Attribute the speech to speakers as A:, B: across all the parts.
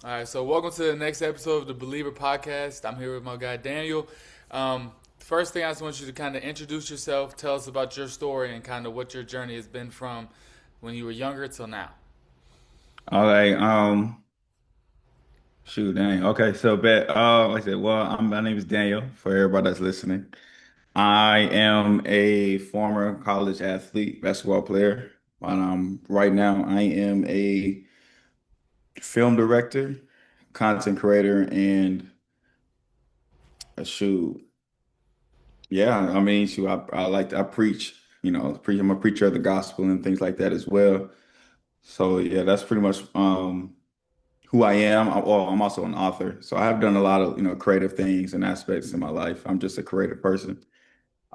A: All right, so welcome to the next episode of the Believer podcast. I'm here with my guy Daniel. First thing I just want you to kind of introduce yourself, tell us about your story, and kind of what your journey has been from when you were younger till now.
B: All right. Shoot, dang. Okay, so bet. Like I said, well, my name is Daniel. For everybody that's listening, I am a former college athlete, basketball player. But right now I am a film director, content creator, and shoot, yeah. I mean, shoot, I preach. I'm a preacher of the gospel and things like that as well. So yeah, that's pretty much who I am. Well, I'm also an author, so I have done a lot of creative things and aspects in my life. I'm just a creative person.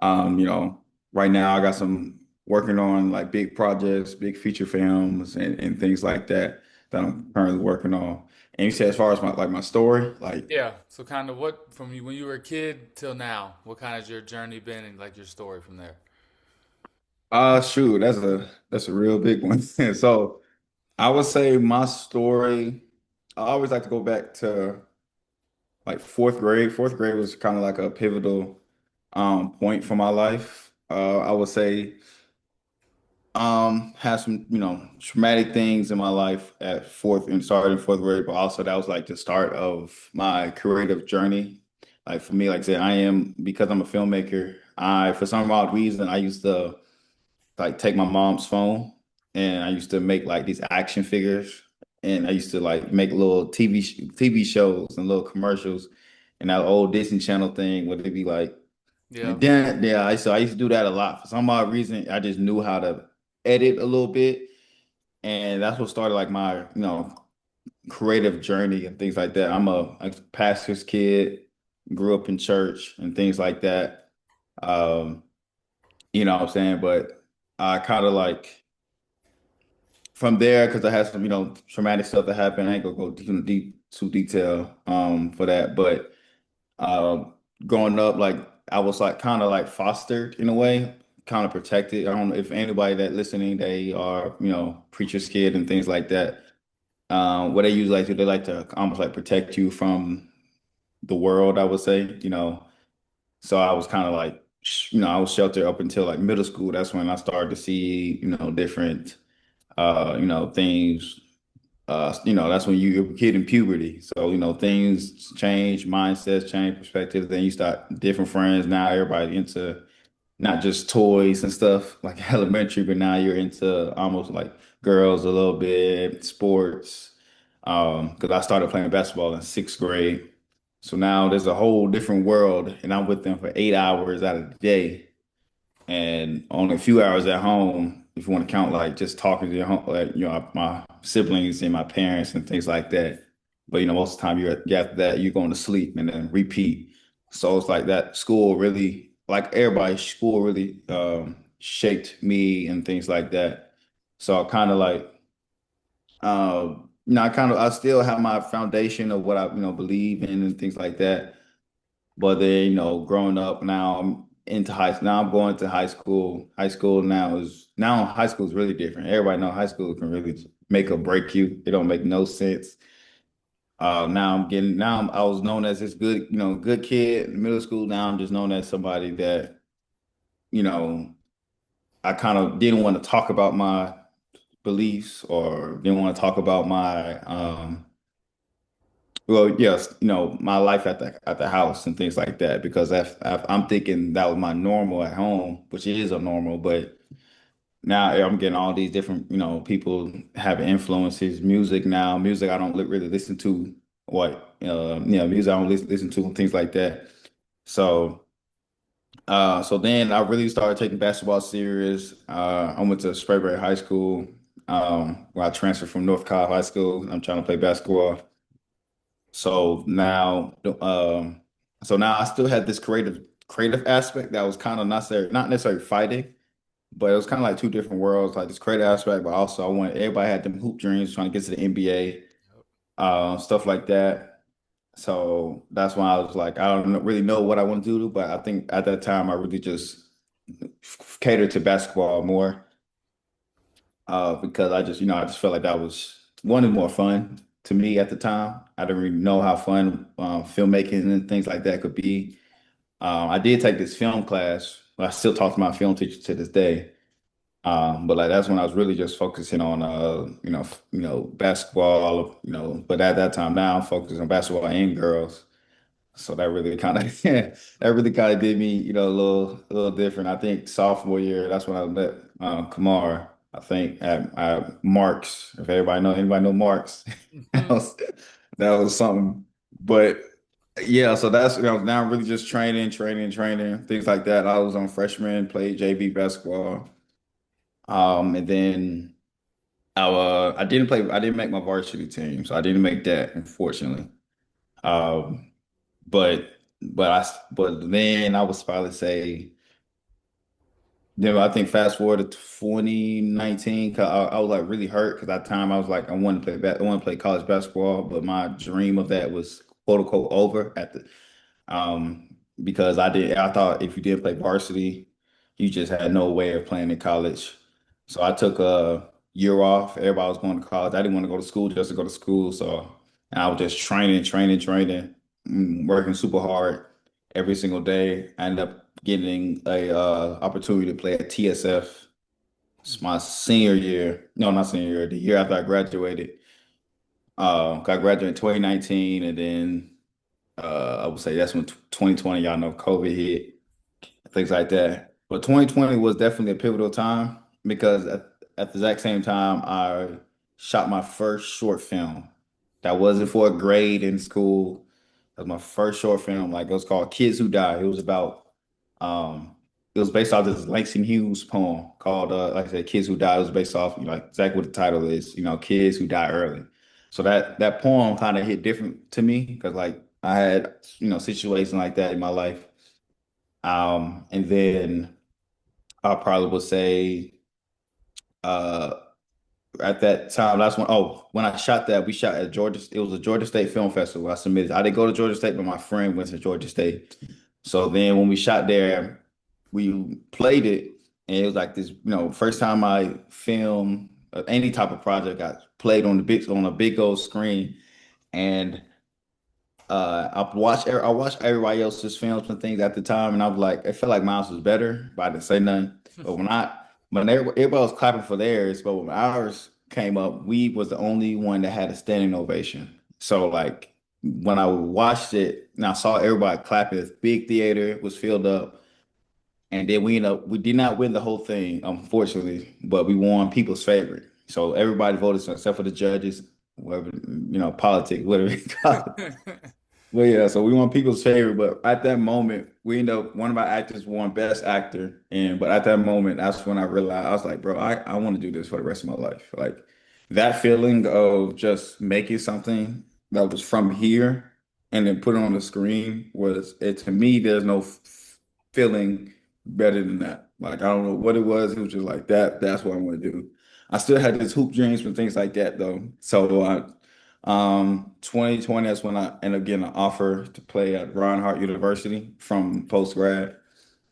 B: Um, you know, right now I got some working on like big projects, big feature films, and things like that that I'm currently working on. And you said as far as my story, like
A: Yeah. So kind of what from when you were a kid till now, what kind of your journey been and like your story from there?
B: shoot, that's a real big one. So I would say my story. I always like to go back to like fourth grade. Fourth grade was kind of like a pivotal point for my life. I would say had some, traumatic things in my life at fourth and started in fourth grade, but also that was like the start of my creative journey. Like for me, like I said, because I'm a filmmaker, for some odd reason I used to like take my mom's phone and I used to make like these action figures and I used to like make little TV shows and little commercials and that old Disney Channel thing would it be like
A: Yeah.
B: and then yeah I used to do that a lot for some odd reason I just knew how to edit a little bit and that's what started like my creative journey and things like that. I'm a pastor's kid, grew up in church and things like that. Um, you know what I'm saying? But I kind of like from there because I had some, traumatic stuff that happened. I ain't gonna go too detail for that. But growing up, like I was like kind of like fostered in a way, kind of protected. I don't know if anybody that listening, they are, preacher's kid and things like that. What they usually like to, they like to almost like protect you from the world, I would say, So I was kind of like, I was sheltered up until like middle school. That's when I started to see, different things. That's when you're a kid in puberty. So, things change, mindsets change, perspectives. Then you start different friends. Now everybody into not just toys and stuff like elementary, but now you're into almost like girls a little bit, sports. Because I started playing basketball in sixth grade. So now there's a whole different world, and I'm with them for 8 hours out of the day and only a few hours at home if you want to count like just talking to your home like my siblings and my parents and things like that. But most of the time after that you're going to sleep and then repeat. So it's like that school really like everybody school really shaped me and things like that. So I kind of like I still have my foundation of what I believe in and things like that. But then, growing up now, I'm into high. Now I'm going to high school. High school is really different. Everybody know high school can really make or break you. It don't make no sense. I was known as this good, good kid in middle school. Now I'm just known as somebody that, you know, I kind of didn't want to talk about my beliefs or didn't want to talk about my well, yes, my life at the house and things like that, because I'm thinking that was my normal at home, which is a normal, but now I'm getting all these different, people have influences, music I don't really listen to, music I don't listen to and things like that. So, so then I really started taking basketball serious. I went to Spraberry High School, where I transferred from North Cobb High School. I'm trying to play basketball. So now, I still had this creative aspect that was kind of not necessarily fighting, but it was kind of like two different worlds, like this creative aspect, but also I wanted everybody had them hoop dreams, trying to get to the NBA, stuff like that. So that's why I was like, I don't really know what I want to do, but I think at that time I really just catered to basketball more, because I just felt like that was one is more fun. to me at the time. I didn't really know how fun filmmaking and things like that could be. I did take this film class. I still talk to my film teacher to this day. But like that's when I was really just focusing on basketball, but at that time now I'm focused on basketball and girls. So that really kind of that really kind of did me, a little different. I think sophomore year, that's when I met Kamar. I think at Marks. If anybody know Marks, that
A: Mhm.
B: was that was something. But yeah, so that's now I'm really just training, things like that. I was on freshman, played JV basketball. And then I didn't make my varsity team, so I didn't make that, unfortunately. Um, but but then I would probably say, I think fast forward to 2019, 'cause I was like really hurt because that time I was like I want to play college basketball, but my dream of that was quote unquote over at the because I thought if you did play varsity, you just had no way of playing in college. So I took a year off. Everybody was going to college. I didn't want to go to school just to go to school. So and I was just training, working super hard every single day. I ended up getting a opportunity to play at TSF. It's my senior year. No, not senior year, the year after I graduated. I graduated in 2019, and then I would say that's when 2020, y'all know, COVID hit, things like that. But 2020 was definitely a pivotal time because at the exact same time, I shot my first short film. That wasn't for a grade in school. That was my first short film. Like it was called Kids Who Die. Um, it was based off this Langston Hughes poem called, like I said, Kids Who Die. It was based off, like exactly what the title is, kids who die early. So that poem kind of hit different to me because like I had, situations like that in my life. And then I probably would say uh at that time, when I shot that, we shot at Georgia. It was a Georgia State Film Festival. I submitted. I didn't go to Georgia State, but my friend went to Georgia State. So then when we shot there, we played it, and it was like this, first time I filmed any type of project got played on a big old screen. And I watched everybody else's films and things at the time, and I was like, I felt like mine was better, but I didn't say nothing. But everybody was clapping for theirs, but when ours came up, we was the only one that had a standing ovation. So like when I watched it and I saw everybody clapping, this big theater was filled up, and then we did not win the whole thing, unfortunately, but we won people's favorite. So everybody voted except for the judges, whatever, politics, whatever you call it. Well, yeah, so we won people's favor, but at that moment, we end up one of our actors won Best Actor, and but at that moment, that's when I realized I was like, bro, I want to do this for the rest of my life. Like that feeling of just making something that was from here and then put it on the screen was it to me. There's no feeling better than that. Like I don't know what it was. It was just like that. That's what I want to do. I still had this hoop dreams and things like that though. So 2020, that's when I ended up getting an offer to play at Hart University from post grad.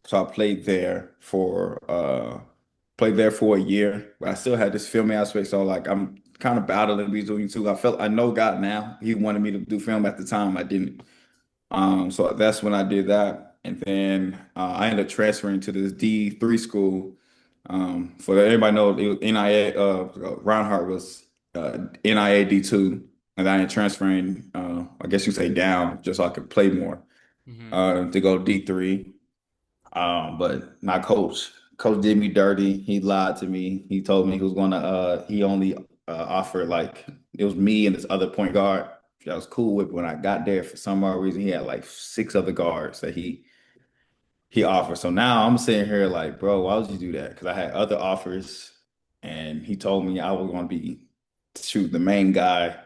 B: So I played there for a year, but I still had this filming aspect. So like I'm kind of battling between two. I know God now. He wanted me to do film at the time. I didn't. So that's when I did that. And then I ended up transferring to this D3 school. For everybody know, it was NIA, Reinhardt was NIA D2. And I ended up transferring, I guess you say down, just so I could play more,
A: Mhm.
B: to go D3. But my coach did me dirty. He lied to me. He told me he was he only offered like, it was me and this other point guard that I was cool with. When I got there, for some odd reason, he had like six other guards that he offered. So now I'm sitting here like, bro, why would you do that? Because I had other offers, and he told me I was going to be shoot the main guy.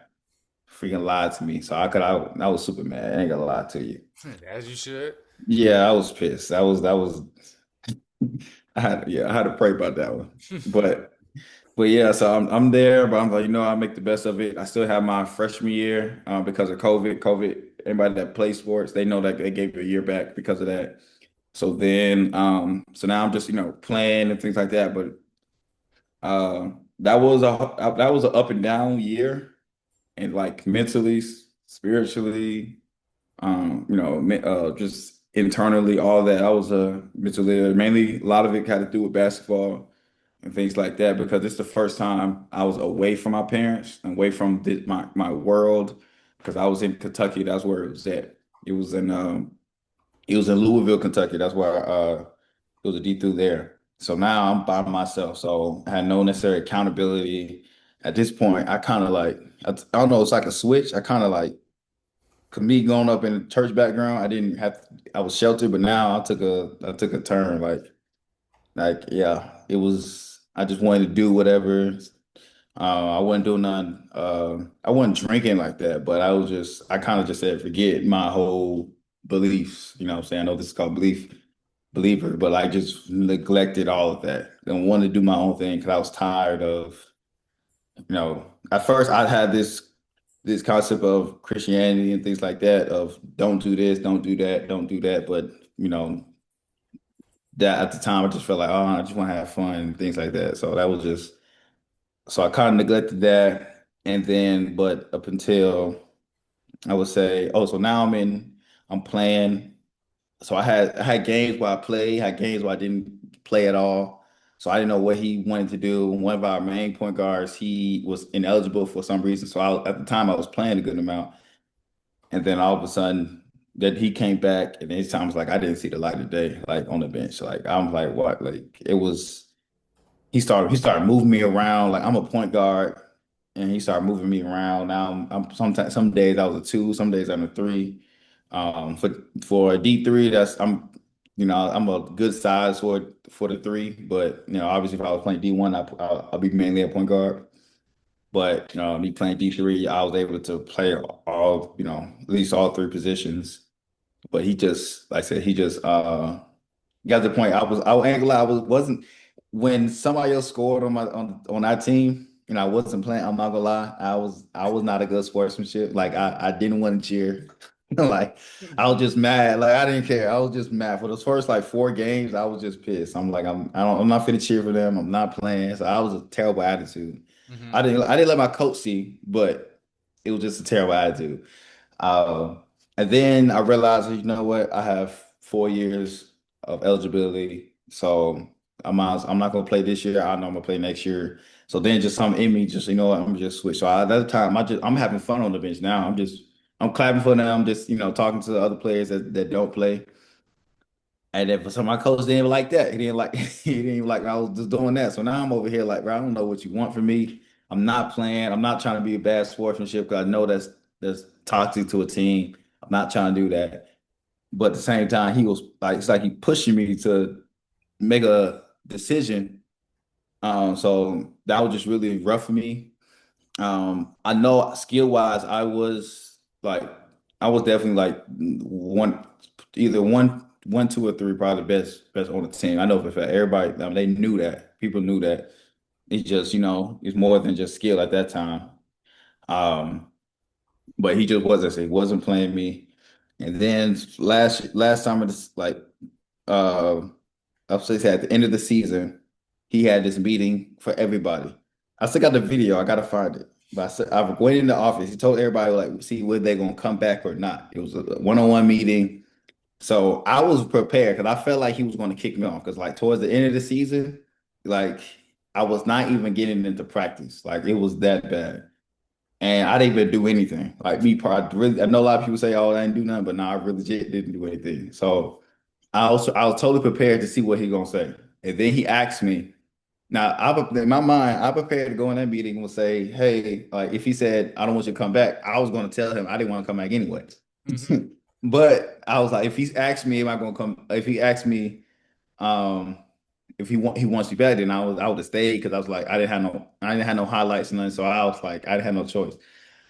B: Freaking lied to me. So I was super mad. I ain't gonna lie to you.
A: As you should.
B: Yeah, I was pissed. That was I had to pray about that one. But but yeah, so I'm there, but I'm like, I make the best of it. I still have my freshman year because of COVID. Anybody that plays sports, they know that they gave you a year back because of that. So then so now I'm just, playing and things like that. But that was an up and down year. and like mentally, spiritually, just internally, all that. I was mentally mainly a lot of it had to do with basketball and things like that because it's the first time I was away from my parents, away from my world because I was in Kentucky. That's where it was at. It was in it was in Louisville, Kentucky. That's where it was a D through there. So now I'm by myself. So I had no necessary accountability. At this point, I kind of like I don't know, it's like a switch. I kind of like cause me growing up in a church background, I didn't have I was sheltered, but now I took a turn. Like yeah, it was I just wanted to do whatever. I wasn't doing none. I wasn't drinking like that, but I kind of just said forget my whole beliefs. You know what I'm saying? I know this is called believer, but I just neglected all of that and wanted to do my own thing because I was tired of, at first I had this concept of Christianity and things like that of don't do this, don't do that, don't do that. But that at the time I just felt like, oh, I just want to have fun and things like that. So that was just so I kind of neglected that. And then, but up until I would say, oh, so now I'm playing. So I had games where I played, had games where I didn't play at all. So I didn't know what he wanted to do. One of our main point guards, he was ineligible for some reason. So at the time I was playing a good amount. And then all of a sudden that he came back and this time was like I didn't see the light of day, like on the bench. Like I'm like, what? Like it was he started moving me around. Like I'm a point guard, and he started moving me around. Now I'm sometimes some days I was a two, some days I'm a three. For a D3, I'm a good size for the three. But obviously if I was playing D1, I'll be mainly a point guard. But me playing D3, I was able to play all at least all three positions. But he just, like I said, he just got to the point I ain't gonna lie, wasn't when somebody else scored on our team and I wasn't playing, I'm not gonna lie, I was not a good sportsmanship. Like I didn't want to cheer. Like I was just mad. Like I didn't care. I was just mad. For those first like 4 games, I was just pissed. I'm like, I'm not finna cheer for them. I'm not playing. So I was a terrible attitude.
A: Mm-hmm.
B: I didn't let my coach see, but it was just a terrible attitude. Uh, and then I realized, you know what? I have 4 years of eligibility, so I'm not gonna play this year. I know I'm gonna play next year. So then, just something in me, just what? I'm just switch. So at that time, I'm having fun on the bench now. I'm clapping for them. I'm just talking to the other players that don't play. And then for some, my coach didn't even like that. He didn't like he didn't even like I was just doing that. So now I'm over here like, bro, I don't know what you want from me. I'm not playing. I'm not trying to be a bad sportsmanship because I know that's toxic to a team. I'm not trying to do that. But at the same time, he was like, it's like he pushing me to make a decision. So that was just really rough for me. I know skill wise, I was definitely like either one, two, or three, probably the best on the team. I know for a fact everybody, they knew that. People knew that. It's just, it's more than just skill at that time. Um, but he wasn't playing me. And then last summer, uh, I'll say at the end of the season, he had this meeting for everybody. I still got the video. I gotta find it. But I went in the office. He told everybody like, see whether they're gonna come back or not. It was a one-on-one meeting. So I was prepared because I felt like he was going to kick me off. Because like towards the end of the season, like I was not even getting into practice. Like it was that bad. And I didn't even do anything. Like me, really, I know a lot of people say, "Oh, I didn't do nothing," but no, I really didn't do anything. So I was totally prepared to see what he gonna say. And then he asked me. Now, in my mind, I prepared to go in that meeting and say, "Hey, like if he said I don't want you to come back, I was going to tell him I didn't want to come back anyway."
A: Mm-hmm.
B: But I was like, if he asked me, am I going to come? If he asked me, um, if he wants me back, then I would have stayed because I was like, I didn't have no highlights and nothing, so I was like, I didn't have no choice.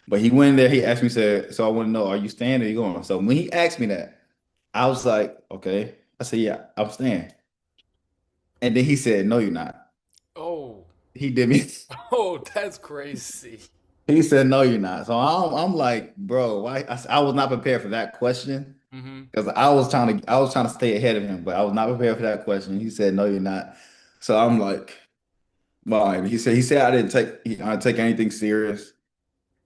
B: But he went in there, he asked me, said, so I want to know, are you staying or you going? So when he asked me that, I was like, okay. I said, yeah, I'm staying. And then he said, no, you're not.
A: Oh,
B: He did me.
A: oh, that's crazy.
B: He said, no, you're not. So I'm like, bro, why? I was not prepared for that question
A: Mm-hmm.
B: because I was trying to stay ahead of him, but I was not prepared for that question. He said, no, you're not. So I'm like, fine. He said I didn't take anything serious.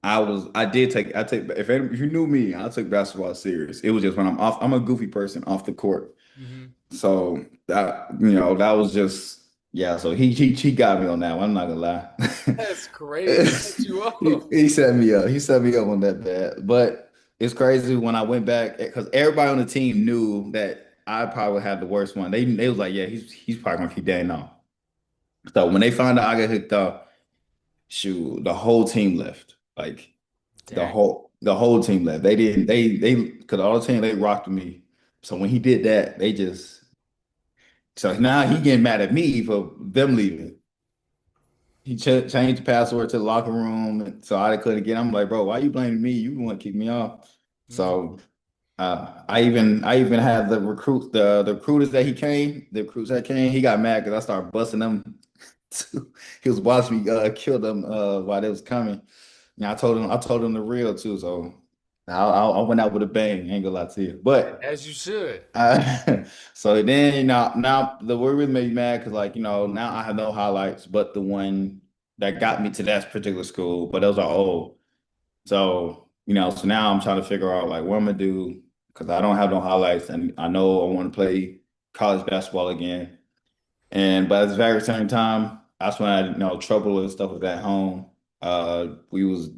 B: I did take I take if you knew me, I took basketball serious. It was just when I'm off, I'm a goofy person off the court.
A: Hmm.
B: So that that was just yeah. So he got me on that one. I'm not gonna lie.
A: That's crazy. He set you up.
B: He set me up. He set me up on that bad. But it's crazy when I went back because everybody on the team knew that I probably had the worst one. They was like, yeah, he's probably gonna keep Dane on. So when they found out I got hooked up, shoot, the whole team left. Like
A: Dang.
B: the whole team left. They didn't they because all the team they rocked with me. So when he did that, they just so now he getting mad at me for them leaving. He changed the password to the locker room, so I couldn't get. I'm like, bro, why you blaming me? You want to kick me off?
A: Hmm.
B: So I even had the recruiters that the recruits that came. He got mad because I started busting them. He was watching me kill them while they was coming. And I told him the real too. So I went out with a bang. Ain't gonna lie to you, but.
A: As you should.
B: So then, now the word really made me mad because, like, now I have no highlights, but the one that got me to that particular school, but those are old. So, so now I'm trying to figure out like what I'm gonna do because I don't have no highlights and I know I want to play college basketball again. But at the very same time, that's when I, trouble and stuff was at home. We was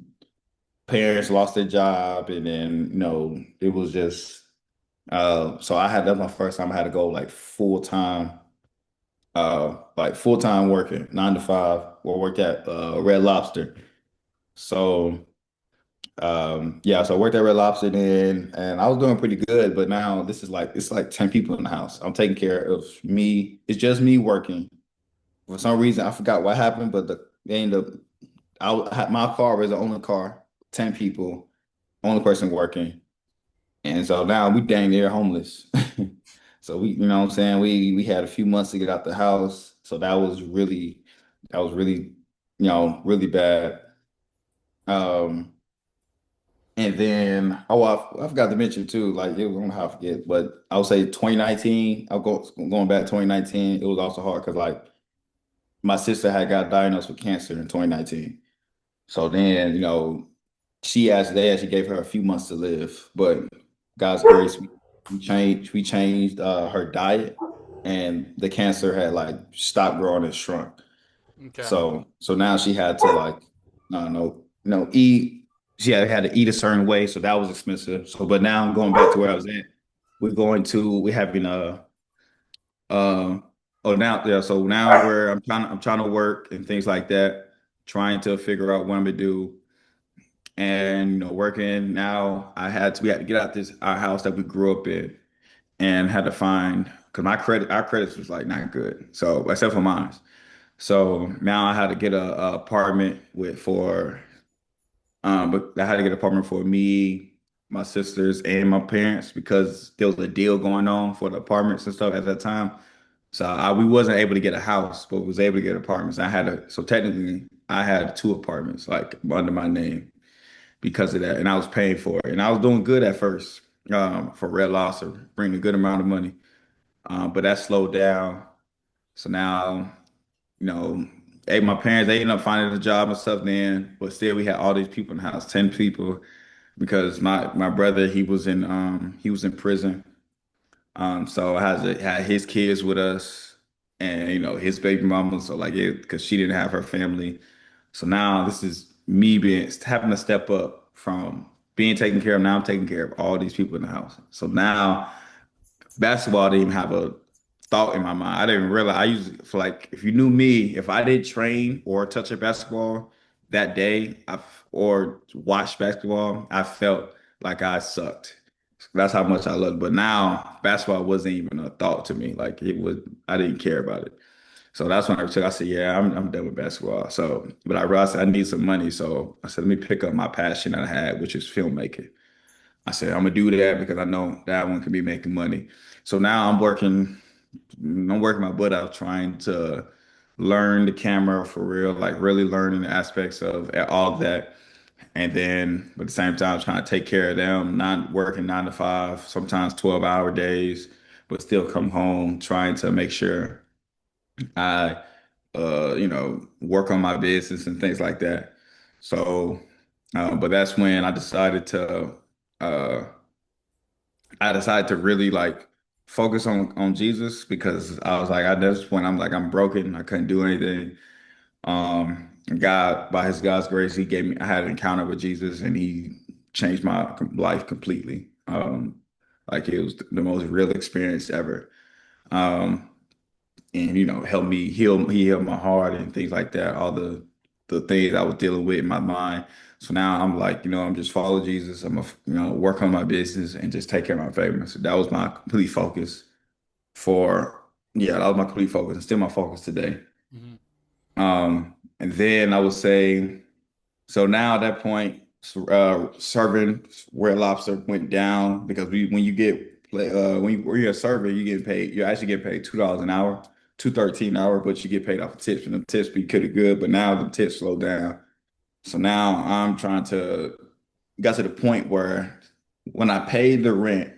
B: parents lost their job and then, it was just so that's my first time I had to go like full time working, 9 to 5, or work at Red Lobster. So yeah, so I worked at Red Lobster then and I was doing pretty good, but now this is like it's like 10 people in the house. I'm taking care of me. It's just me working. For some reason, I forgot what happened, but they ended up my car was the only car, 10 people, only person working. And so now we dang near homeless. So what I'm saying? We had a few months to get out the house. So that was really, really bad. Um, and then I forgot to mention too, like it was on how I forget, but I would say 2019, going back 2019, it was also hard because like my sister had got diagnosed with cancer in 2019. So then, she asked dad, she gave her a few months to live, but God's grace, we changed her diet and the cancer had like stopped growing and shrunk.
A: Okay.
B: So now she had to like, no, no, no, eat. She had to eat a certain way, so that was expensive. So, but now I'm going back to where I was at. We're having uh, oh now yeah. So now where I'm trying to work and things like that, trying to figure out what I'm gonna do and working now we had to get out this our house that we grew up in and had to find because our credits was like not good, so except for mine. So now I had to get a apartment but I had to get an apartment for me, my sisters, and my parents because there was a deal going on for the apartments and stuff at that time. So we wasn't able to get a house, but was able to get apartments. So technically I had two apartments like under my name because of that. And I was paying for it. And I was doing good at first for Red Lobster, bringing a good amount of money. But that slowed down. So now, you know, my parents, they ended up finding a job and stuff then, but still we had all these people in the house, 10 people, because my brother, he was in prison. So I had his kids with us and, his baby mama. So like it, because she didn't have her family. So now this is me having to step up from being taken care of. Now I'm taking care of all these people in the house. So now basketball didn't even have a thought in my mind. I didn't realize I used to, for like if you knew me, if I didn't train or touch a basketball that day, or watch basketball, I felt like I sucked. That's how much I loved. But now basketball wasn't even a thought to me. Like it was, I didn't care about it. So that's when I said, yeah, I'm done with basketball. So, but I realized I need some money. So I said, let me pick up my passion that I had, which is filmmaking. I said, I'm gonna do that because I know that one can be making money. So now I'm working my butt out trying to learn the camera for real, like really learning the aspects of all of that. And then at the same time, trying to take care of them, not working 9 to 5, sometimes 12-hour days, but still come home trying to make sure I work on my business and things like that. So But that's when uh, I decided to really like focus on Jesus because I was like, at this point, I'm like, I'm broken. I couldn't do anything. God, by God's grace, He gave me. I had an encounter with Jesus, and He changed my life completely. Like it was the most real experience ever. Um, and helped me heal. He healed my heart and things like that. All the things I was dealing with in my mind. So now I'm like, I'm just follow Jesus. I'm a, work on my business and just take care of my family. So that was my complete focus for, yeah, that was my complete focus and still my focus today.
A: Hmm.
B: And then I would say, so now at that point, serving Red Lobster went down because when you get when you're a server, you get paid. You actually get paid $2 an hour, 213 an hour, but you get paid off of tips, and the tips be pretty good. But now the tips slow down. So now I'm trying to got to the point where when I paid the rent,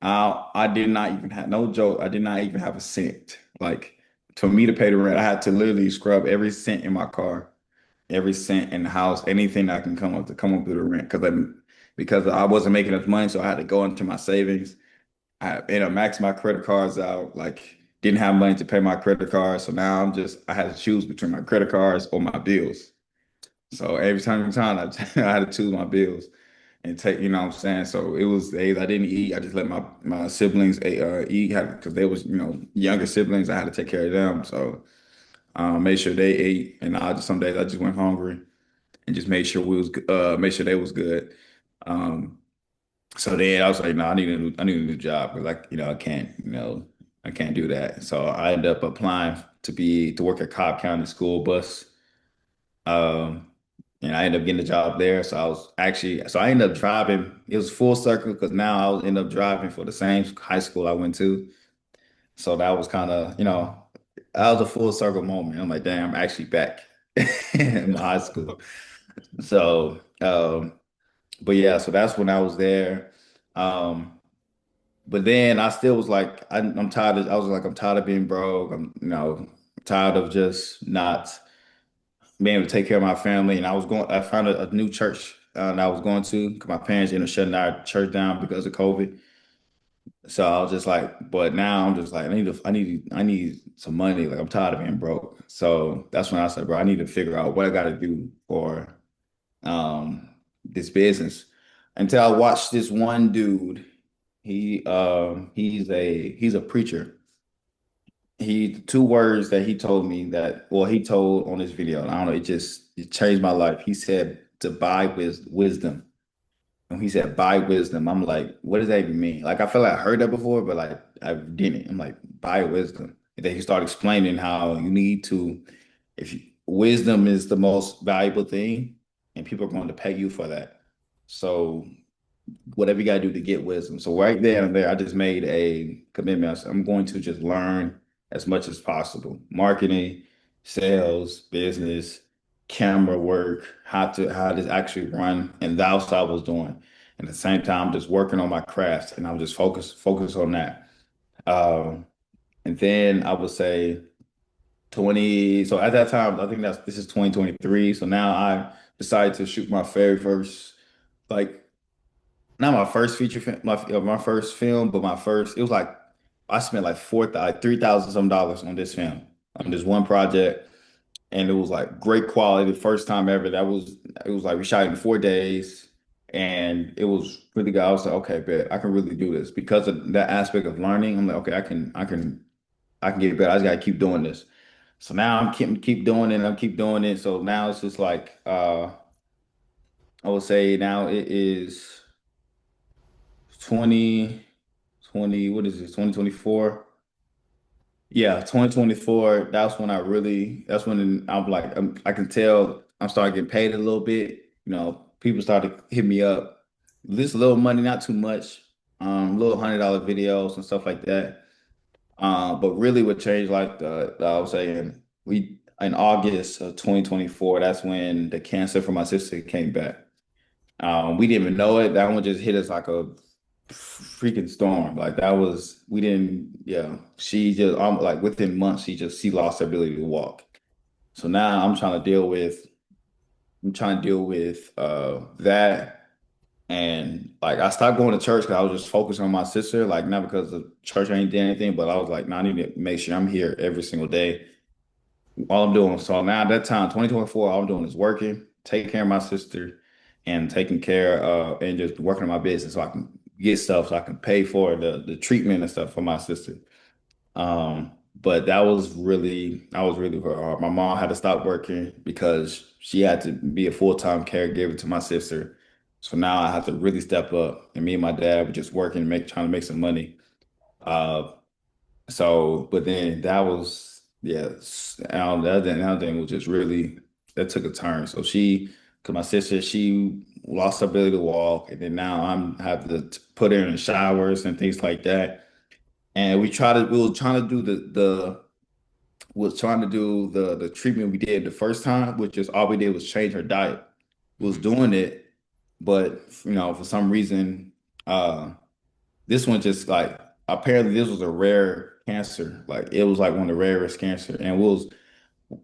B: I did not even have no joke. I did not even have a cent. Like for me to pay the rent, I had to literally scrub every cent in my car, every cent in the house, anything I can come up to come up with the rent because I wasn't making enough money, so I had to go into my savings. I maxed my credit cards out, like didn't have money to pay my credit cards. So now I had to choose between my credit cards or my bills. So every time I had to choose my bills and take, you know what I'm saying? So it was days I didn't eat. I just let my siblings eat because they was, younger siblings. I had to take care of them. So made sure they ate, and some days I just went hungry and just made sure they was good. Um, so then I was like, no, I need a new job because like I can't do that. So I ended up applying to work at Cobb County School Bus. Um, and I ended up getting a job there. So I ended up driving. It was full circle because now I was end up driving for the same high school I went to. So that was kind of, that was a full circle moment. I'm like, damn, I'm actually back in my high school. So, but yeah, so that's when I was there. Um, but then I still was like, I'm tired of, I was like, I'm tired of being broke. Tired of just not being able to take care of my family. And I found a new church that I was going to because my parents ended up shutting our church down because of COVID. So I was just like, but now I'm just like, I need some money. Like I'm tired of being broke. So that's when I said, bro, I need to figure out what I got to do for um this business. Until I watched this one dude. He's a preacher. He two words that he told me that well he told on this video. And I don't know. It changed my life. He said to buy wisdom. And he said, buy wisdom. I'm like, what does that even mean? Like, I feel like I heard that before, but like, I didn't. I'm like, buy wisdom. And then he started explaining how you need to, wisdom is the most valuable thing, and people are going to pay you for that. So whatever you got to do to get wisdom. So right there and there, I just made a commitment. I said, I'm going to just learn as much as possible. Marketing, sales, business, camera work, how to actually run. And that's what I was doing. And at the same time, just working on my craft. And I was just focus on that. Um, and then I would say 20. So at that time, I think this is 2023. So now I decided to shoot my very first like not my first feature film, my first film, but my first. It was like I spent like $3,000 some dollars on this film, on this
A: Hmm.
B: one project, and it was like great quality. The first time ever. It was like we shot it in 4 days, and it was really good. I was like, okay, bet I can really do this because of that aspect of learning. I'm like, okay, I can get better. I just gotta keep doing this. So now I'm keep doing it. I'm keep doing it. So now it's just like I would say now it is 2020, what is this, 2024? Yeah, 2024. That's when I'm like, I can tell I'm starting getting paid a little bit. People started hit me up. This little money, not too much, little $100 videos and stuff like that. But really what changed like I was saying, in August of 2024, that's when the cancer for my sister came back. We didn't even know it. That one just hit us like a freaking storm. Like that was we didn't. Yeah, she just like within months she lost her ability to walk. So now I'm trying to deal with. I'm trying to deal with that. And like I stopped going to church because I was just focused on my sister, like not because the church ain't did anything, but I was like, no, I need to make sure I'm here every single day. All I'm doing. So now at that time, 2024, all I'm doing is working, taking care of my sister, and taking care and just working on my business so I can get stuff so I can pay for the treatment and stuff for my sister. But that was really hard. My mom had to stop working because she had to be a full-time caregiver to my sister. So now I have to really step up, and me and my dad were just working, trying to make some money. Uh, but then that was, yeah, the other thing was just really, that took a turn. Because my sister, she lost her ability to walk, and then now I'm have to put her in showers and things like that. And we were trying to do the treatment we did the first time, which is all we did was change her diet. We was
A: Mm-hmm.
B: doing it, but for some reason, uh, this one just like apparently this was a rare cancer. Like it was like one of the rarest cancer, and we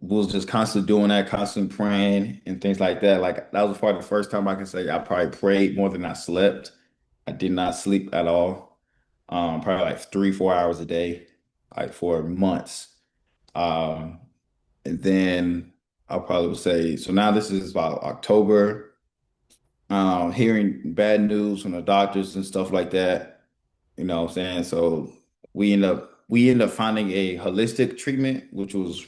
B: was just constantly doing that, constantly praying and things like that. Like that was probably the first time I can say I probably prayed more than I slept. I did not sleep at all. Probably like 3, 4 hours a day, like for months. Um, and then I probably would say, so now this is about October. Hearing bad news from the doctors and stuff like that. You know what I'm saying? So we end up finding a holistic treatment, which was,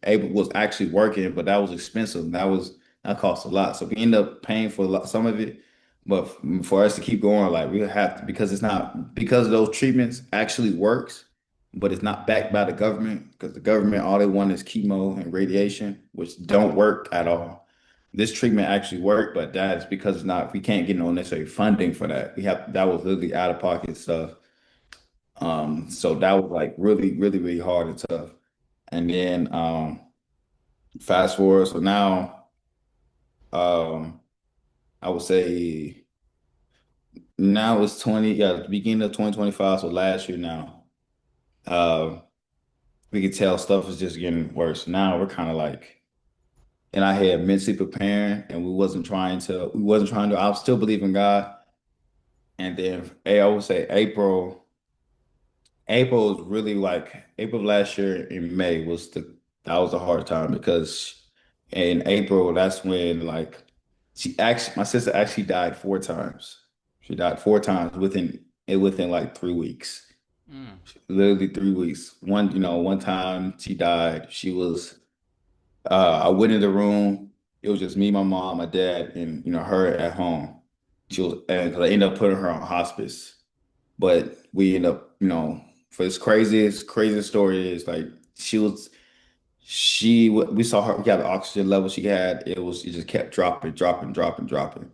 B: able was actually working, but that was expensive. That cost a lot. So we end up paying for some of it. But for us to keep going, like we have to, because it's not because those treatments actually works, but it's not backed by the government, because the government, all they want is chemo and radiation, which don't work at all. This treatment actually worked, but that's because we can't get no necessary funding for that. That was literally out of pocket stuff. So that was like really, really, really hard and tough. And then fast forward, so now um I would say now it's 20, yeah, the beginning of 2025, so last year now. Uh we could tell stuff is just getting worse. Now we're kind of like in our head mentally preparing, and we wasn't trying to, I still believe in God. And then I would say April was really like April of last year in May that was a hard time, because in April that's when like my sister actually died 4 times. She died 4 times within like 3 weeks.
A: Mm.
B: Literally 3 weeks. One time she died. I went in the room. It was just me, my mom, my dad, and her at home. And 'cause I ended up putting her on hospice. But we end up, for this craziest story is like we saw her, we got the oxygen level she had. It just kept dropping, dropping, dropping, dropping.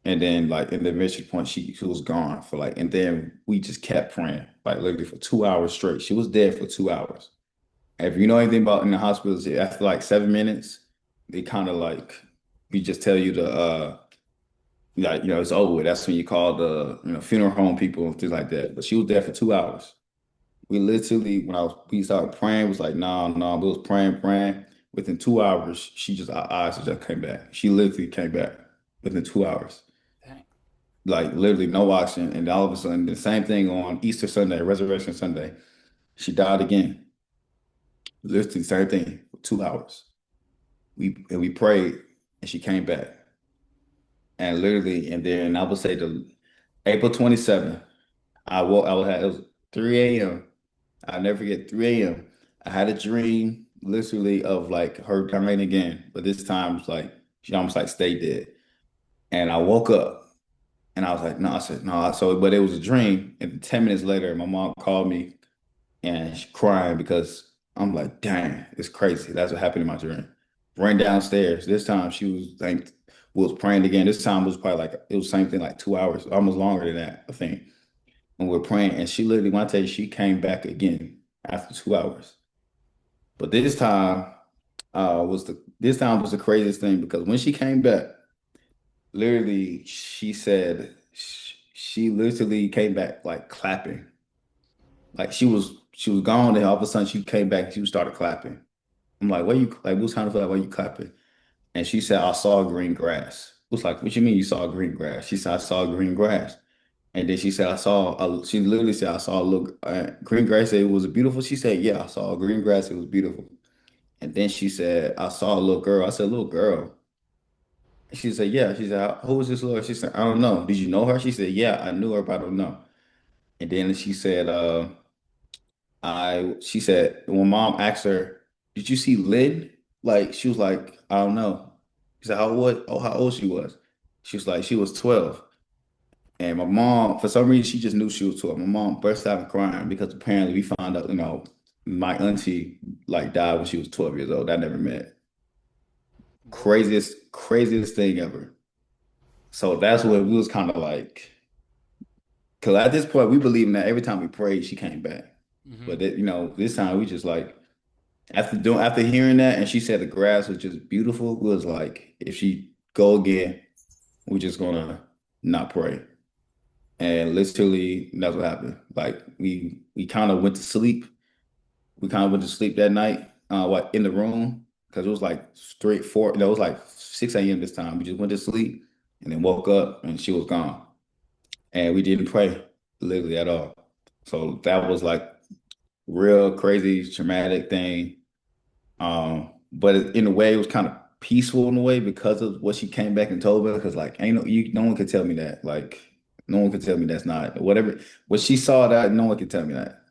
B: And then like in the eventual point, she was gone for like, and then we just kept praying, like literally for 2 hours straight. She was dead for 2 hours. And if you know anything about in the hospitals, after like 7 minutes, they kind of like, we just tell you like, it's over with. That's when you call the, funeral home people and things like that. But she was there for 2 hours. We literally, we started praying, it was like, no, no, we was praying, praying. Within 2 hours, our eyes just came back. She literally came back within 2 hours.
A: Dang.
B: Like literally no oxygen. And all of a sudden, the same thing on Easter Sunday, Resurrection Sunday. She died again. Literally the same thing for 2 hours. We prayed and she came back. And literally, and then I would say the April 27th, it was 3 a.m. I'll never forget 3 a.m. I had a dream literally of like her dying again, but this time it's like she almost like stayed dead. And I woke up and I was like, no, I said, no. But it was a dream. And 10 minutes later, my mom called me and she's crying because I'm like, dang, it's crazy. That's what happened in my dream. Ran downstairs. This time she was praying again. This time was probably like, it was the same thing, like 2 hours, almost longer than that, I think. And we're praying. And she literally, when I tell you, she came back again after 2 hours. But this time was the craziest thing, because when she came back, literally she said she literally came back like clapping. Like she was gone, and all of a sudden she came back and she started clapping. I'm like, what you like, what's kind of like, why you clapping? And she said, I saw green grass. I was like, what you mean you saw green grass? She said, I saw green grass. And then she said, she literally said, I saw a little green grass. It was beautiful. She said, yeah, I saw green grass. It was beautiful. And then she said, I saw a little girl. I said, little girl. She said, yeah. She said, who was this little? She said, I don't know. Did you know her? She said, yeah, I knew her, but I don't know. And then she said, she said, when mom asked her, did you see Lynn? Like, she was like, I don't know. She said, how old she was? She was like, she was 12. And my mom, for some reason, she just knew she was 12. My mom burst out crying because apparently we found out, my auntie like died when she was 12 years old. I never met.
A: Whoa.
B: Craziest thing ever. So that's what we was kind of like, because at this point we believe in that every time we prayed, she came back.
A: Hmm.
B: But this time we just like after hearing that, and she said the grass was just beautiful. We was like, if she go again, we're just gonna not pray. And literally, that's what happened. Like we kind of went to sleep. We kind of went to sleep that night, what in the room because it was like straight four. No, it was like 6 a.m. this time. We just went to sleep and then woke up and she was gone. And we didn't pray literally at all. So that was like real crazy traumatic thing. But in a way, it was kind of peaceful in a way because of what she came back and told me. Because like, no one could tell me that. Like, no one could tell me that's not whatever. What she saw that, no one could tell me that.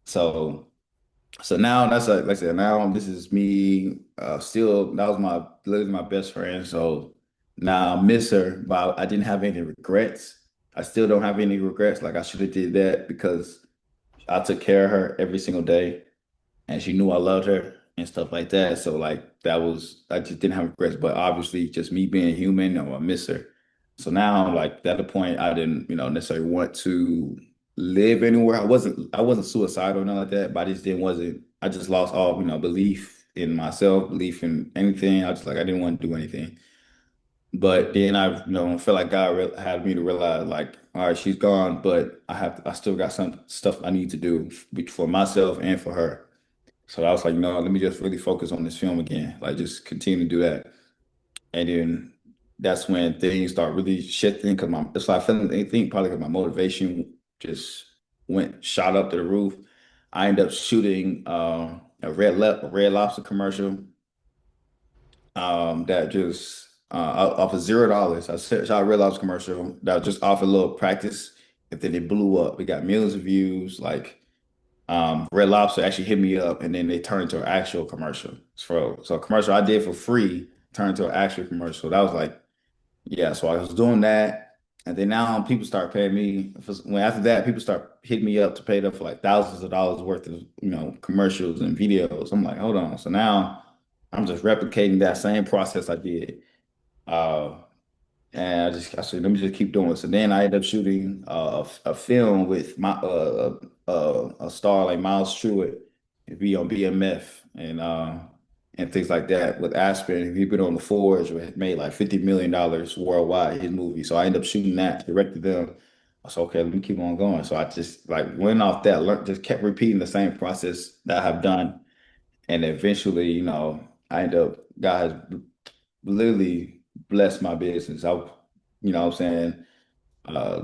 B: So, so now that's like I said. Now this is me. Still, that was literally my best friend. So now I miss her, but I didn't have any regrets. I still don't have any regrets. Like I should have did that because I took care of her every single day and she knew I loved her and stuff like that. So like I just didn't have regrets, but obviously just me being human, I miss her. So now like at the point I didn't, necessarily want to live anywhere. I wasn't suicidal or nothing like that, but I just didn't wasn't I just lost all, belief in myself, belief in anything. I didn't want to do anything. But then feel like God re had me to realize like, all right, she's gone, but I still got some stuff I need to do for myself and for her. So I was like, let me just really focus on this film again. Like, just continue to do that. And then that's when things start really shifting because it's like I think probably because my motivation just shot up to the roof. I ended up shooting a Red Lobster commercial that just off of $0. Shot a Red Lobster commercial that was just off a little practice, and then it blew up. We got millions of views. Like Red Lobster actually hit me up and then they turned into an actual commercial. So a commercial I did for free turned into an actual commercial. That was like, yeah, so I was doing that. And then now people start paying me when after that, people start hitting me up to pay them for like thousands of dollars worth of, commercials and videos. I'm like, hold on. So now I'm just replicating that same process I did. Uh, and I said, let me just keep doing it. So then I ended up shooting a film with a star like Miles Truitt and be on BMF and things like that with Aspen. He'd been on The Forge, where made like $50 million worldwide, his movie. So I ended up shooting that, directed them. I said, okay, let me keep on going. So I just like went off that, learned, just kept repeating the same process that I have done. And eventually, I ended up, God has literally blessed my business. What I'm saying? Uh,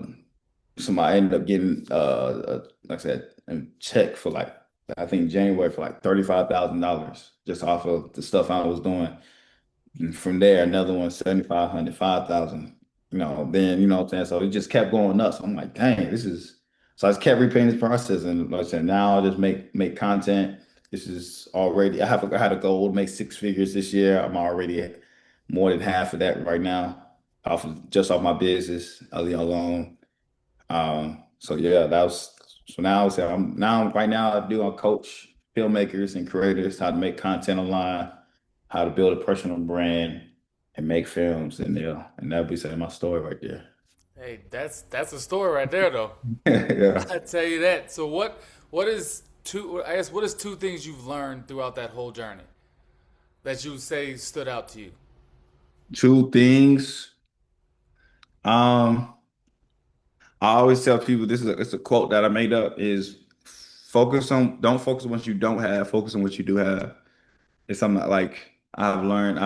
B: so I ended up getting, like I said, a check for like, I think January for like $35,000 just off of the stuff I was doing. And from there, another one, 7,500, 5,000. Then, what I'm saying? So it just kept going up. So I'm like, dang, so I just kept repeating this process. And like I said, now I just make content. This is already, I had a goal to make 6 figures this year. I'm already at more than half of that right now, just off my business alone. So yeah, so now right now I coach filmmakers and creators how to make content online, how to build a personal brand and make films, and that'll be saying my story right there.
A: Hey, that's a story right there, though.
B: Yeah.
A: I tell you that. So what is two? I guess what is two things you've learned throughout that whole journey that you say stood out to you?
B: Two things. Um, I always tell people it's a quote that I made up is don't focus on what you don't have, focus on what you do have. It's something that, like I've learned.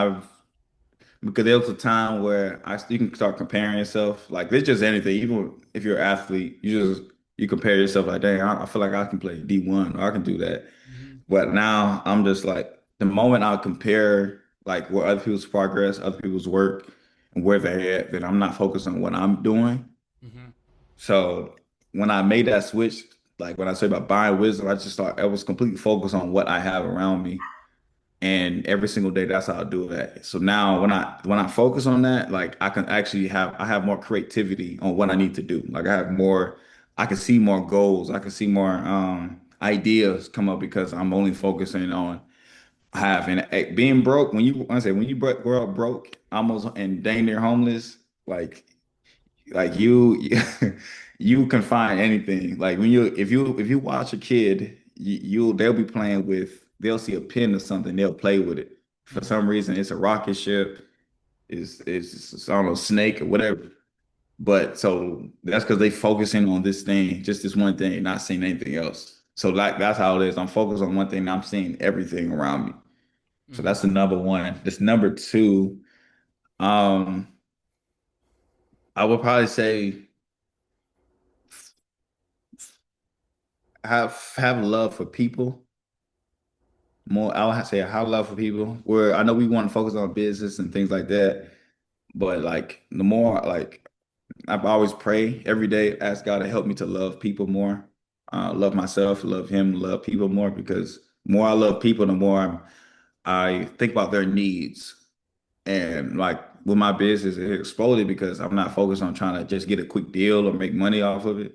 B: because there was a time where you can start comparing yourself. Like it's just anything. Even if you're an athlete, you compare yourself like, dang, I feel like I can play D1 or I can do that.
A: Hmm.
B: But now I'm just like the moment I compare like where other people's progress, other people's work, and where they're at, then I'm not focused on what I'm doing.
A: Hmm.
B: So when I made that switch, like when I say about buying wisdom, I was completely focused on what I have around me. And every single day, that's how I do that. So now when I focus on that, like I have more creativity on what I need to do. Like I can see more goals. I can see more ideas come up because I'm only focusing on having being broke. When I say when you grow up broke, almost and dang near homeless, like you you can find anything. Like when you if you watch a kid, they'll be playing with they'll see a pin or something, they'll play with it. For
A: Hmm.
B: some reason, it's a rocket ship, I don't know, snake or whatever. But so that's because they focusing on this thing, just this one thing, not seeing anything else. So like that's how it is. I'm focused on one thing, and I'm seeing everything around me. So
A: Hmm.
B: that's the number one. This number two, um, I would probably say have love for people more. I would say have love for people. Where I know we want to focus on business and things like that, but like the more like I've always pray every day, ask God to help me to love people more, love myself, love Him, love people more. Because the more I love people, the more I think about their needs. And like with my business, it exploded because I'm not focused on trying to just get a quick deal or make money off of it.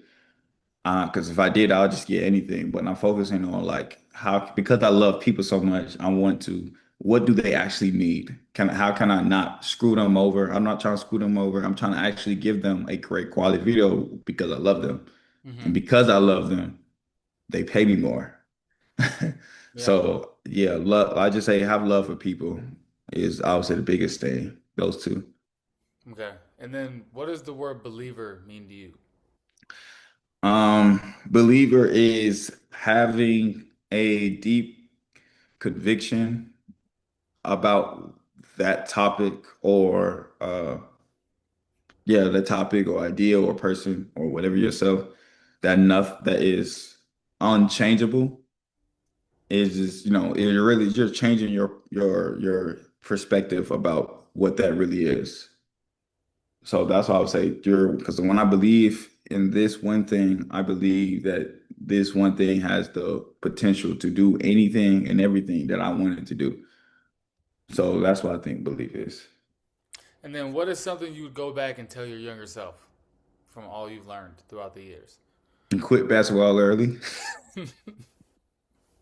B: Because if I did, I'll just get anything. But I'm focusing on like how because I love people so much, I want to what do they actually need? How can I not screw them over? I'm not trying to screw them over. I'm trying to actually give them a great quality video because I love them. And
A: Hmm.
B: because I love them, they pay me more.
A: Yeah.
B: So yeah, love I just say have love for people is obviously the biggest thing. Those two.
A: Okay. And then, what does the word believer mean to you?
B: Believer is having a deep conviction about that topic or yeah, the topic or idea or person or whatever yourself that is unchangeable is just, it really just changing your perspective about what that really is. So that's why I would say you're because when I believe in this one thing, I believe that this one thing has the potential to do anything and everything that I want it to do. So that's what I think belief is.
A: And then, what is something you would go back and tell your younger self from all you've learned throughout the years?
B: And quit basketball early.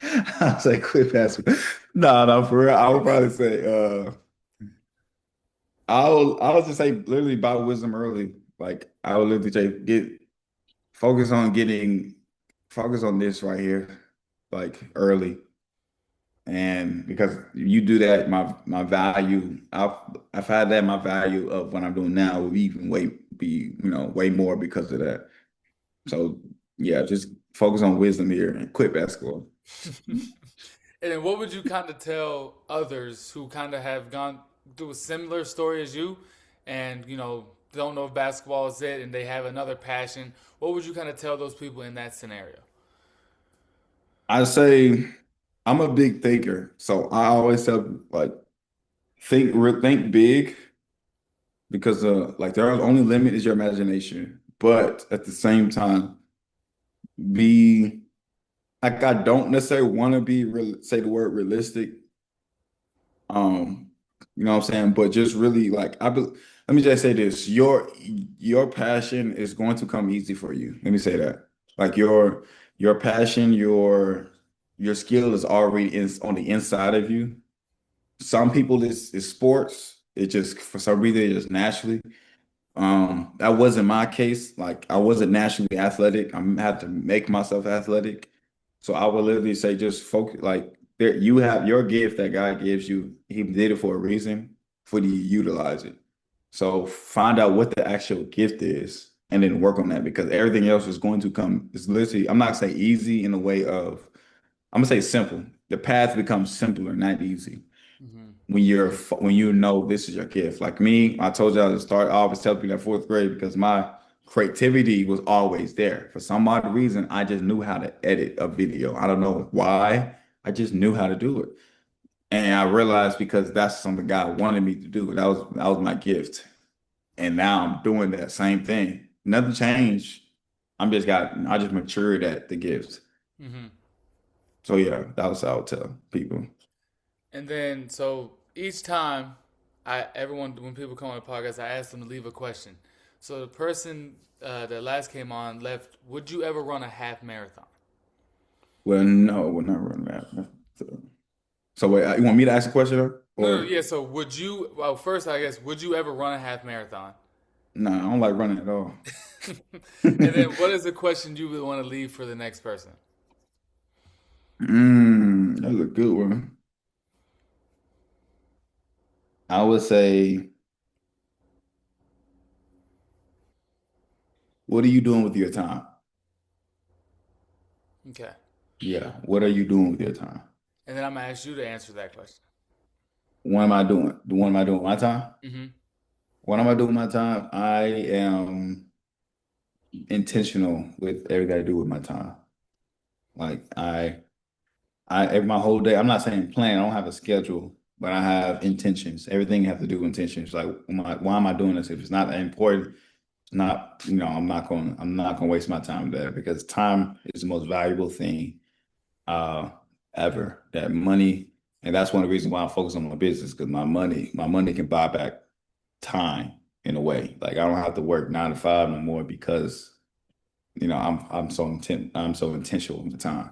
B: I say quit basketball. No, no, for real. I would probably say I'll just say literally buy wisdom early. Like I would literally say focus on getting focus on this right here, like early. And because you do that, my value, I've had that my value of what I'm doing now will even way more because of that. So yeah, just focus on wisdom here and quit basketball.
A: And then what would you kind of tell others who kind of have gone through a similar story as you and, don't know if basketball is it and they have another passion? What would you kind of tell those people in that scenario?
B: I say I'm a big thinker, so I always tell like think big because like the only limit is your imagination, but at the same time be like I don't necessarily want to be real, say the word realistic. Um, you know what I'm saying? But just really like let me just say this. Your passion is going to come easy for you. Let me say that. Like your passion, your skill is already on the inside of you. Some people is sports. It just for some reason it just naturally. That wasn't my case. Like I wasn't naturally athletic. I had to make myself athletic. So I would literally say just focus like there you have your gift that God gives you. He did it for a reason for you to utilize it. So find out what the actual gift is and then work on that because everything else is going to come. It's literally, I'm not saying easy in the way of I'm gonna say simple. The path becomes simpler, not easy.
A: Hmm.
B: when you know this is your gift. Like me, I told you at the start, I always tell people in fourth grade because my creativity was always there. For some odd reason, I just knew how to edit a video. I don't know why. I just knew how to do it. And I realized because that's something God wanted me to do. That was my gift. And now I'm doing that same thing. Nothing changed. I just matured at the gift.
A: Hmm.
B: So yeah, that was how I would tell people.
A: And then, so each time, everyone when people come on the podcast, I ask them to leave a question. So the person that last came on left. Would you ever run a half marathon?
B: Well, no, we're not running that. So wait, you want me to ask a question
A: No, no,
B: or
A: yeah. So would you? Well, first, I guess, would you ever run a half marathon?
B: no? I don't like running at all.
A: And then, what is the question you would want to leave for the next person?
B: That's a good one. I would say, what are you doing with your time?
A: Okay.
B: Yeah, what are you doing with your time?
A: And then I'm gonna ask you to answer that question.
B: What am I doing? What am I doing with my time?
A: Hmm.
B: What am I doing with my time? I am intentional with everything I do with my time. Like every my whole day. I'm not saying plan. I don't have a schedule, but I have intentions. Everything have to do with intentions. Like, why am I doing this? If it's not important, it's not. I'm not going to waste my time there because time is the most valuable thing uh ever. That money, and that's one of the reasons why I focus on my business because my money can buy back time in a way. Like I don't have to work 9 to 5 no more because I'm so intentional with the time.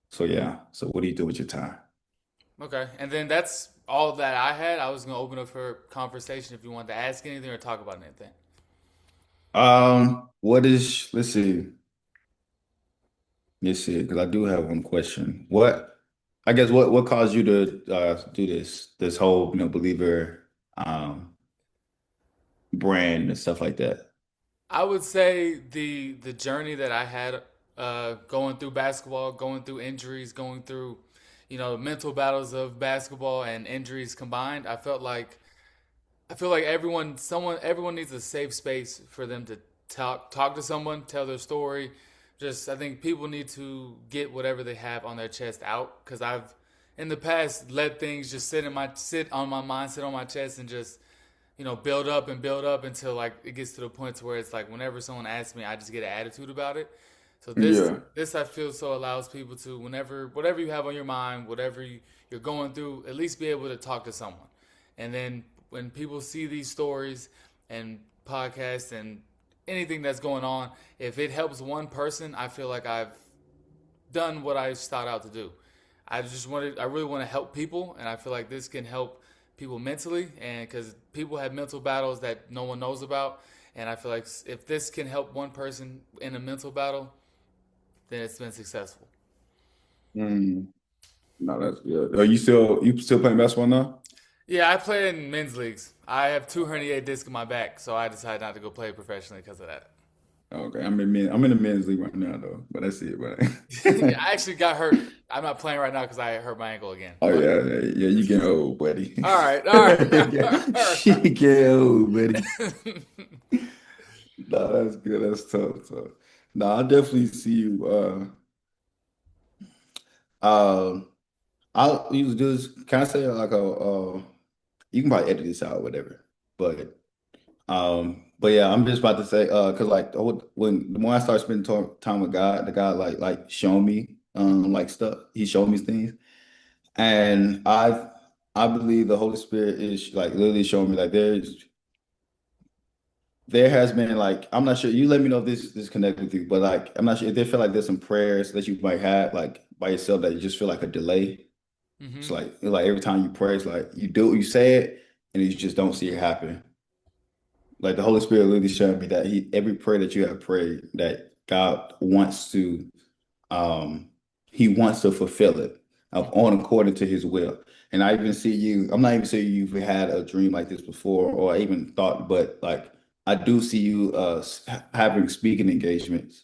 B: So yeah. So what do you do with your time?
A: Okay. And then that's all that I had. I was gonna open up for conversation if you wanted to ask anything or talk about anything.
B: What is, let's see, because I do have one question. I guess what caused you to do this whole, believer brand and stuff like that?
A: I would say the journey that I had going through basketball, going through injuries, going through mental battles of basketball and injuries combined. I feel like everyone needs a safe space for them to talk to someone, tell their story. Just I think people need to get whatever they have on their chest out because I've in the past let things just sit on my mind, sit on my chest, and just build up until like it gets to the point to where it's like whenever someone asks me, I just get an attitude about it. So
B: Yeah.
A: this I feel so allows people to whatever you have on your mind, you're going through, at least be able to talk to someone. And then when people see these stories and podcasts and anything that's going on, if it helps one person, I feel like I've done what I sought out to do. I really want to help people, and I feel like this can help people mentally, and because people have mental battles that no one knows about, and I feel like if this can help one person in a mental battle, then it's been successful.
B: Mm, no, that's good. Are you still playing basketball now?
A: Yeah, I play in men's leagues. I have two herniated discs in my back, so I decided not to go play professionally because of that.
B: Okay, I'm in the men's league right now though, but that's it. But
A: Yeah, I actually got hurt. I'm not playing right now because I hurt my ankle again.
B: oh
A: But
B: yeah, yeah, yeah, you getting old, buddy.
A: all right,
B: You getting old, buddy.
A: all
B: No, that's good. That's tough. So, no, I definitely see you. I'll use this. Can I say like you can probably edit this out, or whatever. But yeah, I'm just about to say, because like when the more I start spending time with God, the God like showing me like stuff. He showed me things, and I believe the Holy Spirit is like literally showing me like there has been like I'm not sure. You let me know if this connected with you, but like I'm not sure if they feel like there's some prayers that you might have like by yourself that you just feel like a delay.
A: Mm-hmm.
B: It's like every time you pray, it's like you say it and you just don't see it happen. Like the Holy Spirit literally showed me that every prayer that you have prayed that God wants to um He wants to fulfill it of on according to His will. And I even see you. I'm not even saying you've had a dream like this before, or even thought, but like I do see you having speaking engagements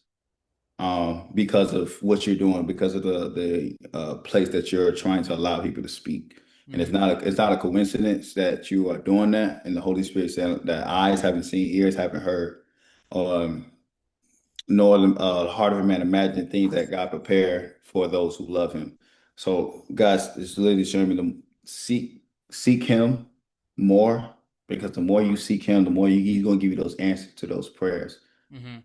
B: because of what you're doing, because of the place that you're trying to allow people to speak. And
A: Mm-hmm.
B: it's not a coincidence that you are doing that. And the Holy Spirit said that eyes haven't seen, ears haven't heard, um, nor the heart of a man imagine things that God prepared for those who love Him. So God's is literally showing me to seek Him more, because the more you seek Him, the more He's going to give you those answers to those prayers.
A: Mm-hmm.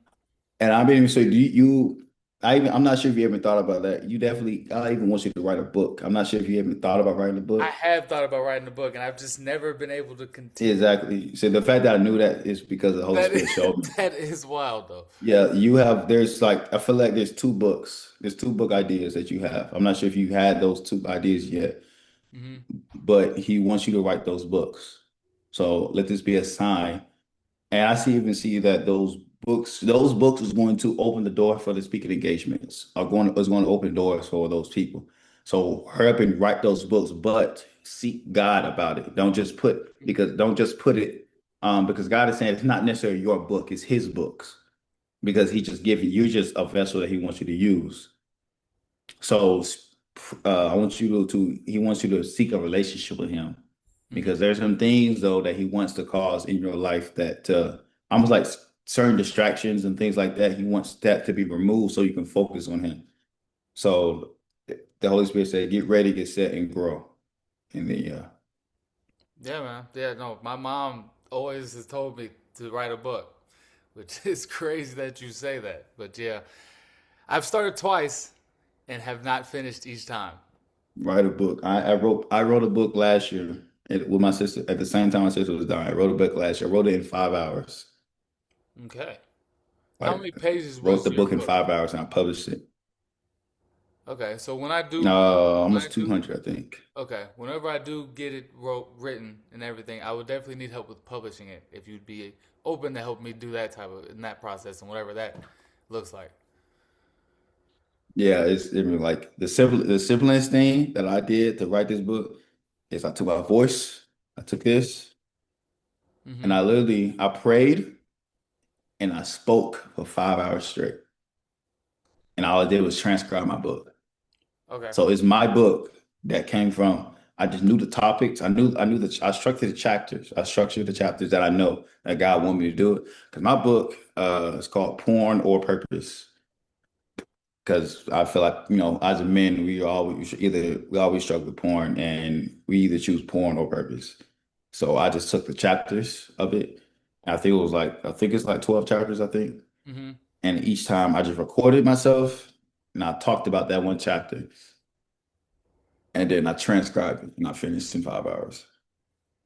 B: And I've been even say, I'm not sure if you ever thought about that. You definitely, I even want you to write a book. I'm not sure if you ever thought about writing a
A: I
B: book.
A: have thought about writing a book, and I've just never been able to continue.
B: Exactly. So the fact that I knew that is because the Holy
A: That is,
B: Spirit showed me.
A: that is wild, though.
B: Yeah, there's like, I feel like there's two books. There's two book ideas that you have. I'm not sure if you had those two ideas yet,
A: Mm-hmm.
B: but He wants you to write those books. So let this be a sign. And even see that those books is going to open the door for the speaking engagements, is going to open doors for those people. So hurry up and write those books, but seek God about it. Don't just put it, because God is saying it's not necessarily your book, it's His books. Because you're just a vessel that He wants you to use. So I want you He wants you to seek a relationship with Him,
A: Mm-hmm.
B: because there's some things though that He wants to cause in your life that almost like certain distractions and things like that. He wants that to be removed so you can focus on Him. So the Holy Spirit said, "Get ready, get set, and grow." In the
A: Yeah, man. Yeah, no, my mom always has told me to write a book, which is crazy that you say that. But yeah, I've started twice and have not finished each time.
B: write a book. I wrote a book last year with my sister at the same time my sister was dying. I wrote a book last year. I wrote it in 5 hours.
A: Okay. How
B: Like
A: many pages
B: wrote
A: was
B: the
A: your
B: book in
A: book?
B: 5 hours and I published it.
A: Okay, so when I
B: Almost
A: do,
B: 200, I think.
A: okay, whenever I do get it written and everything, I would definitely need help with publishing it. If you'd be open to help me do that type of in that process and whatever that looks like.
B: Yeah, like the simplest thing that I did to write this book is I took my voice, I took this, and
A: Mm-hmm.
B: I prayed and I spoke for 5 hours straight. And all I did was transcribe my book.
A: Okay.
B: So it's my book that came from, I just knew the topics. I structured the chapters. I structured the chapters that I know that God wanted me to do it. Because my book is called Porn or Purpose. Because I feel like, as a men, we always struggle with porn, and we either choose porn or purpose. So I just took the chapters of it. I think it's like 12 chapters, I think.
A: Mm-hmm.
B: And each time I just recorded myself and I talked about that one chapter, and then I transcribed it and I finished in 5 hours.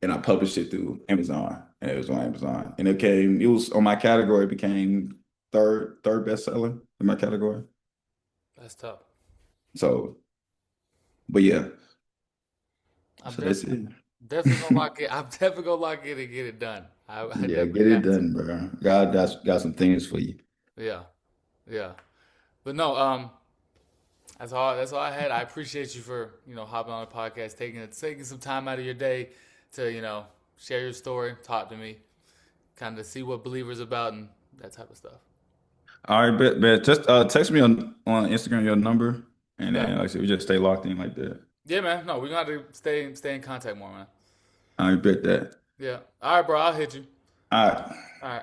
B: And I published it through Amazon, and it was on Amazon. And it was on my category, it became third bestseller in my category.
A: That's tough.
B: So, but yeah,
A: I'm
B: so that's it.
A: definitely gonna lock it. I'm definitely gonna lock it and get it done. I
B: Yeah,
A: definitely
B: get it
A: got to.
B: done, bro. God got some things for you.
A: Yeah, yeah. But no, that's all I had. I appreciate you for hopping on the podcast, taking some time out of your day to share your story, talk to me, kind of see what believers about and that type of stuff.
B: All right, bet. Just text me on Instagram your number, and
A: Yeah,
B: then like I said, we just stay locked in like that.
A: yeah, man. No, we're gonna have to stay in contact more, man.
B: I bet that.
A: Yeah. All right, bro. I'll hit you.
B: All right.
A: All right.